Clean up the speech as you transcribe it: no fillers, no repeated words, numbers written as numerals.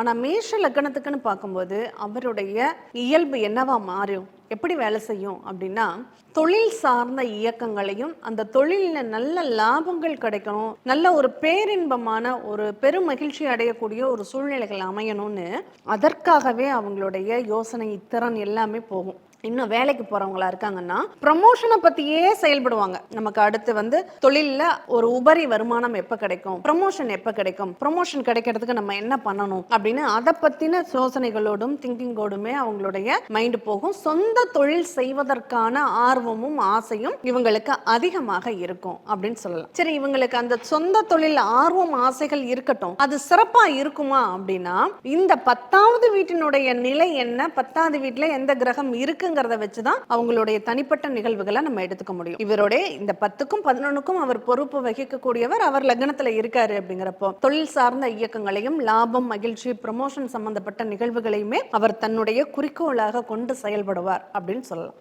ஆனா மேஷ லக்னத்துக்குன்னு பார்க்கும்போது அவருடைய இயல்பு என்னவா மாறும், எப்படி வேலை செய்யும் அப்படின்னா, தொழில் சார்ந்த இயக்கங்களையும் அந்த தொழிலில் நல்ல லாபங்கள் கிடைக்கணும், நல்ல ஒரு பேரின்பமான ஒரு பெரும் மகிழ்ச்சி அடையக்கூடிய ஒரு சூழ்நிலைகள் அமையணும்னு அதற்காகவே அவங்களுடைய யோசனை திறன் எல்லாமே போகும். இன்னும் வேலைக்கு போறவங்களா இருக்காங்கன்னா ப்ரமோஷனை பத்தியே செயல்படுவாங்க. நமக்கு அடுத்து தொழில்ல ஒரு உபரி வருமானம் எப்ப கிடைக்கும், ப்ரமோஷன் எப்ப கிடைக்கும், ப்ரமோஷன் கிடைக்கிறதுக்கு நம்ம என்ன பண்ணணும் அப்படின்னு அதை பத்தின யோசனைகளோடும் திங்கிங்கோடுமே அவங்களுடைய மைண்ட் போகும். சொந்த தொழில் செய்வதற்கான ஆர்வமும் ஆசையும் இவங்களுக்கு அதிகமாக இருக்கும் அப்படின்னு சொல்லலாம். சரி, இவங்களுக்கு அந்த சொந்த தொழில் ஆர்வம் ஆசைகள் இருக்கட்டும், அது சிறப்பா இருக்குமா அப்படின்னா, இந்த 10வது வீட்டினுடைய நிலை என்ன, 10வது வீட்டுல எந்த கிரகம் இருக்கு வச்சுதான் அவங்களுடைய தனிப்பட்ட நிகழ்வுகளை நம்ம எடுத்துக்க முடியும். இவருடைய இந்த 10க்கும் 11க்கும் அவர் பொறுப்பு வகிக்கக்கூடியவர், அவர் லக்னத்துல இருக்காரு அப்படிங்கிறப்போ தொழில் சார்ந்த இயக்கங்களையும் லாபம் மகிழ்ச்சி ப்ரமோஷன் சம்பந்தப்பட்ட நிகழ்வுகளையுமே அவர் தன்னுடைய குறிக்கோளாக கொண்டு செயல்படுவார் அப்படின்னு சொல்லலாம்.